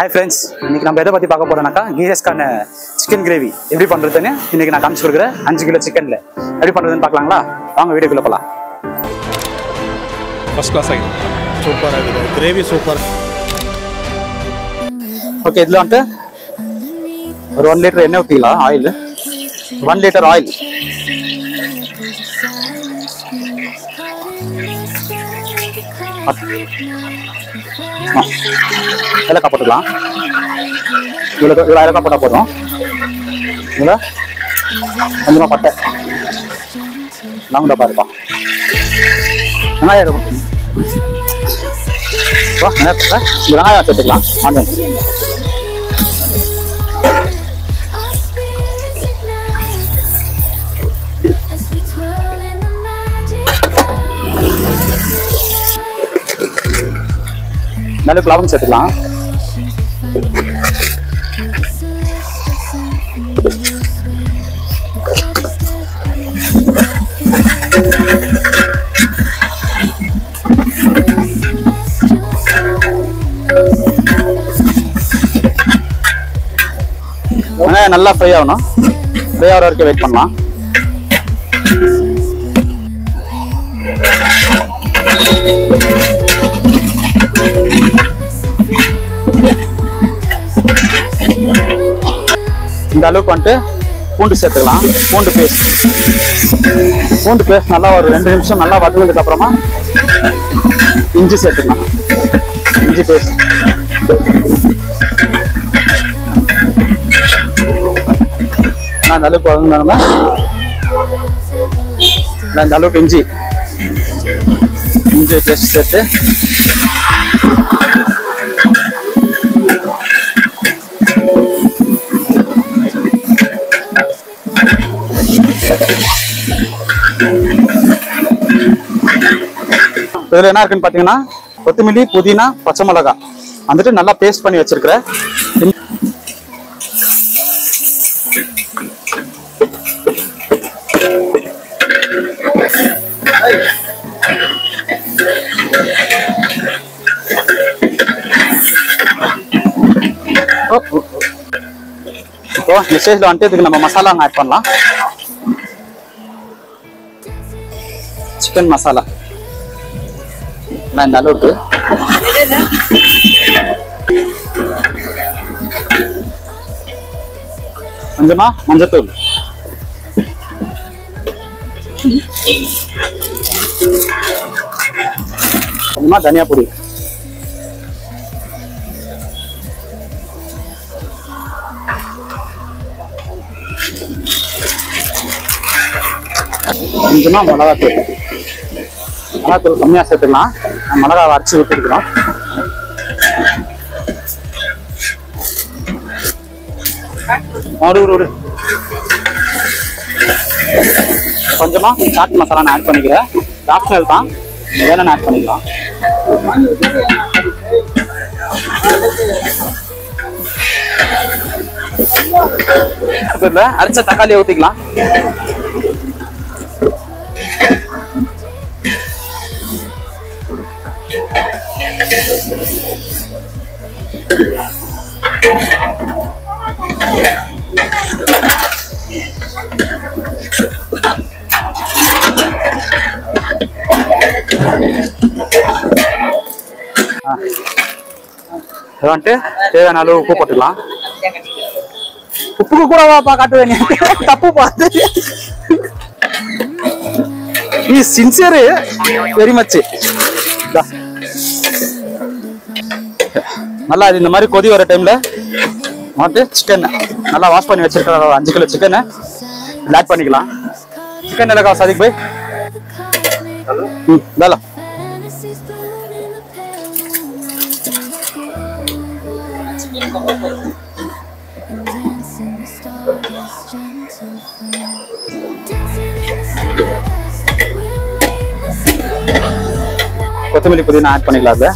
Hi friends, இன்னைக்கு நம்ம எதை பத்தி பார்க்க போறோம்னாக்கா கீரஸ்கான சிக்கன் கிரேவி எப்படி பண்றதுன்னு இன்னைக்கு நான் காமிச்சு கொடுக்குறேன். 5 கிலோ சிக்கன்ல எப்படி பண்றதுன்னு பார்க்கலாங்களா? வாங்க வீடியோக்குள்ள போலாம். ஃபர்ஸ்ட் கிளாஸ் ஆகி சூப்பரா இருக்குது. Gravy super. ஓகே, இதுல வந்து ஒரு 1 லிட்டர் எண்ணெய் ஊத்திக்கலாம். Oil 1 litre oil. ஏலக்காய் போட்டுக்கலாம். இவ்வளோ ஏலக்காய் போட்டால் போதும். இவ்வளோ கொஞ்சமாக பட்டை லவங்க பாருப்பா. வெங்காயம் வெங்காயம் சேர்த்துக்கலாம். ஆனியன் நல்ல லவங்க சேர்த்துக்கலாம். நல்லா ஃப்ரை ஆகணும். ஃப்ரை ஆகிற வரைக்கும் வெயிட் பண்ணலாம். இந்த அளவுக்கு வந்துட்டு பூண்டு சேர்த்துக்கலாம். பூண்டு பேஸ்ட் நல்லா ஒரு 2 நிமிஷம் நல்லா வதங்கினதுக்கு அப்புறமா இஞ்சி சேர்த்துக்கலாம். இஞ்சி பேஸ்ட் அந்த அளவுக்கு வதங்கினா இந்த அளவுக்கு இஞ்சி பேஸ்ட் சேர்த்து இதுல என்ன இருக்குன்னு பாத்தீங்கன்னா கொத்தமல்லி, புதினா, பச்சை மிளகாய் வந்துட்டு நல்லா பேஸ்ட் பண்ணி வச்சிருக்கிறேன். இப்போ இந்த ஸ்டேஜ்ல வந்துட்டு இதுக்கு நம்ம மசாலா ஆட் பண்ணலாம். சிக்கன் மசாலா இந்த அளவுக்கு கொஞ்சமா மஞ்சத்தூள், கொஞ்சமா தனியா பொடி, கொஞ்சமா மிளகாத்தூள். மிளகாத்தூள் கம்மியா சேர்த்துக்கலாம். மிளகா அரைச்சி ஊற்றிருக்கிறோம். கொஞ்சமா சாட் மசாலா நான் ஆட் பண்ணிக்கிறேன். ஆப்ஷனல் தான், வேணும் ஆட் பண்ணிக்கலாம். அரைச்ச தக்காளியை ஊத்திக்கலாம். வந்துட்டு தேவையான அளவு உப்பு போட்டுக்கலாம். உப்புக்கு கூட வாப்பா காட்டுவேன், தப்பு பார்த்து. நீ சின்சியர் வெரி மச். நல்லா இந்த மாதிரி கொதி வர டைம்ல வந்துட்டு சிக்கன் நல்லா வாஷ் பண்ணி வச்சிருக்கிற 5 கிலோ சிக்கனை ஆட் பண்ணிக்கலாம். சிக்கன் எல்லாம் சாதிக்கு போய் இதெல்லாம் கொத்தமல்லி, புதினா ஆட் பண்ணிக்கலாம். அதுல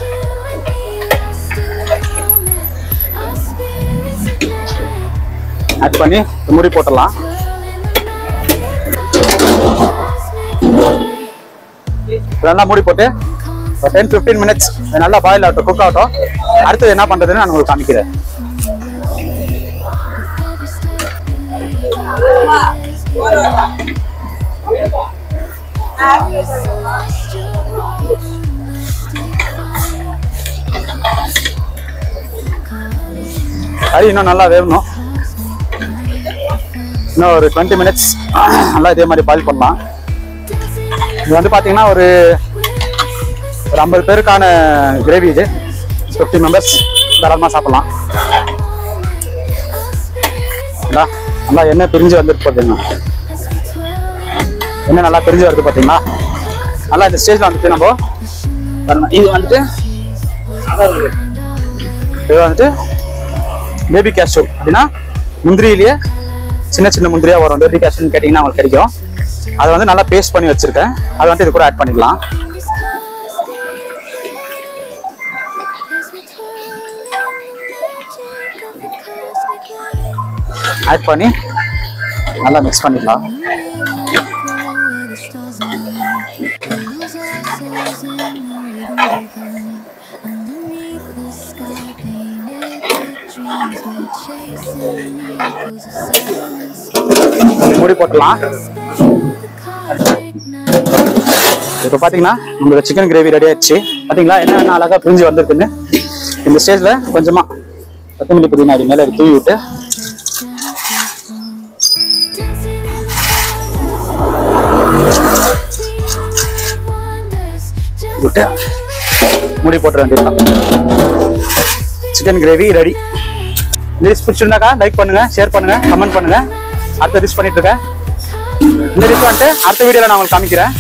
ஆட் பண்ணி மூடி போட்டலாம். நல்லா மூடி போட்டு ஒரு 10-15 மினிட்ஸ் நல்லா பாயில் ஆகட்டும், குக் ஆகட்டும். அடுத்தது என்ன பண்றதுன்னு நான் உங்களுக்கு காமிக்கிறேன். கறி இன்னும் நல்லா வேகணும். இன்னும் ஒரு 20 மினிட்ஸ் நல்லா இதே மாதிரி பாயில் பண்ணலாம். இது வந்து பார்த்தீங்கன்னா ஒரு 50 பேருக்கான கிரேவி. இது 50 மெம்பர்ஸ் தாராளமாக சாப்பிடலாம். நல்லா எண்ணெய் பிரிஞ்சு வந்துட்டு பார்த்தீங்கன்னா எண்ணெய் நல்லா பிரிஞ்சு வருது பார்த்தீங்களா. நல்லா இந்த ஸ்டேஜில் வந்துட்டு நம்ம இது வந்துட்டு பேபி கேஷ்யூ அப்படின்னா முந்திரியிலேயே சின்ன சின்ன முந்திரியா வரும். பேபி கேஷ்யூன்னு கேட்டிங்கன்னா உங்களுக்கு கிடைக்கும். அதை வந்து நல்லா பேஸ்ட் பண்ணி வச்சிருக்கேன். அதை வந்து இது கூட ஆட் பண்ணிடலாம். ஆட் பண்ணி நல்லா மிக்ஸ் பண்ணிடலாம். மூடி போட்டுடலாம். இப்போ பார்த்தீங்கன்னா உங்களுக்கு சிக்கன் கிரேவி ரெடி ஆயிடுச்சு. பார்த்தீங்களா என்ன அழகா பிரிஞ்சு வந்திருக்குன்னு. இந்த ஸ்டேஜ்ல கொஞ்சமா கொத்தமல்லி புதினா மேலே தூவி விட்டு மூடி போட்டுற வேண்டியதுதான். Chicken gravy ready. இந்த டிஷ் பிடிச்சிருந்தாக்கா லைக் பண்ணுங்க, ஷேர் பண்ணுங்க, கமெண்ட் பண்ணுங்க. அடுத்த டிஷ் பண்ணிட்டு இருக்கேன். இந்த டிஷ் வந்துட்டு அடுத்த வீடியோல நான் உங்களுக்கு காமிக்கிறேன்.